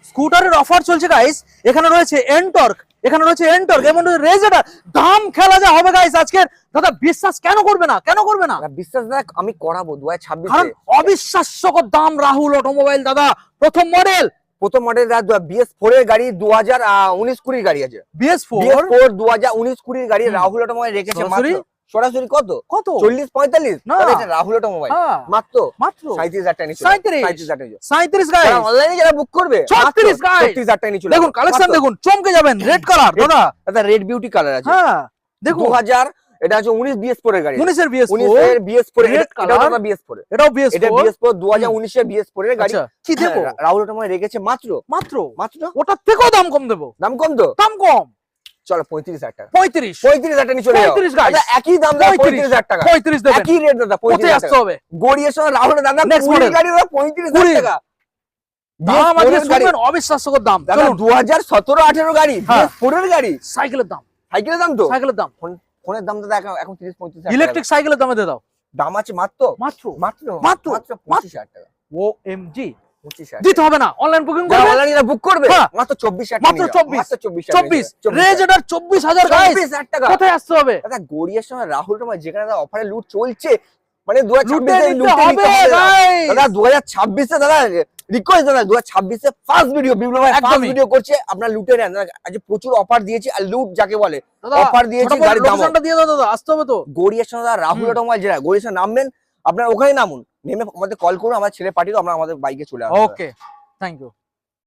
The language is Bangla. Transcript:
স্কুটারের অফার চলছে গাইস। এখানে রয়েছে এনটর্ক, এখানে রয়েছে এনটর্ক এবং রেজেটার। দাম খেলা যা হবে গাইস আজকে, দাদা বিশ্বাস কেন করবে না, কেন করবে না? বিশ্বাস দেখ আমি করাবো 2026 কারণ অবিশ্বাস্যকর দাম। রাহুল অটোমোবাইল দাদা, প্রথম মডেল BS4 এর গাড়ি 2019-20 গাড়ি আছে। BS4 2019-20 গাড়ি রাহুল অটোমোবাইল রেখেছে মাত্র সরাসরি কত কত 40-45 না, এটা রাহুল অটোমোবাইল মাত্র 37,000 টাকা নিচে 37 গাইস। অনলাইনে যারা বুক করবে 36 গাইস 36,000 টাকা নিচে দেখুন কালেকশন দেখুন, চমকে যাবেন। রেড কালার দাদা, দাদা রেড বিউটি কালার আছে। হ্যাঁ দেখুন 2000 এটা আছে 19 BS4 এর গাড়ি। 19 এর BS4 19 এর BS4 রেড কালার, এটা BS4 এটাও BS4 এটা BS4 2019 এর BS4 এর গাড়ি। আচ্ছা কি দেবো? রাহুল অটোমোবাইল রেখেছে মাত্র মাত্র মাত্র ওটার থেকেও দাম কম দেবো। দাম কম তো দাম কম চলো 35,000 টাকা 35 টাকা নিয়ে চলে যাও 35 গাইস। দাদা একই দাম দাদা 35,000 টাকা 35 দেবেন। একই রেট দাদা কোথায় 35,000 আসতে টাকা হবে? গড়িয়ার সঙ্গে রাহুল দাদা Next 20 model। গাড়ি দাদা 35,000 টাকা দাম আজকে BS4 এর গাড়ি। শুনবেন অবিশ্বাস্যকর দাম। দাদা চলুন 2017-18 গাড়ি হ্যাঁ। BS4 এর গাড়ি সাইকেলের দাম, সাইকেলের দাম তো সাইকেলের দাম, ফোনের দাম দাদা এখন 30-35,000 ইলেকট্রিক সাইকেলের দামে দিয়ে দাও। দাম আছে মাত্র মাত্র মাত্র মাত্র 25,000 টাকা OMG 25,000 দিতে হবে না, অনলাইন বুকিং যারা করবে অনলাইনে বুক করবে হ্যাঁ। মাত্র 24,000 মাত্র 24 রেজেটার 24,000 গাইস। 24,000 টাকা কোথায় আসতে হবে? দাদা গড়িয়ার সঙ্গে রাহুল তোমার যেখানে দাদা অফারে লুট চলছে মানে লুটে 2026 এ নিতে লুটে হবে নিতে হবে গাইস। দাদা 2026 এ দাদা রিকোয়েস্ট দাদা 2026 এ ফার্স্ট ভিডিও বিপ্লব ভাই ফার্স্ট একদমই। ভিডিও করছে আপনারা লুটে নেন দাদা। আজ প্রচুর অফার দিয়েছি আর লুট যাকে বলে দাদা অফার দিয়েছি গাড়ির দাম লোকেশনটা দিয়ে দাও দাদা, আসতে হবে তো। গড়িয়ার সঙ্গে দাদা রাহুল অটোমোবাইল যেটা গড়িয়ার সঙ্গে নামবেন আপনারা ওখানে নামুন নেমে আমাদের কল করুন আমার ছেলে পাঠিয়ে দাও আমরা আমাদের বাইকে চলে আসবো ওকে থ্যাংক ইউ।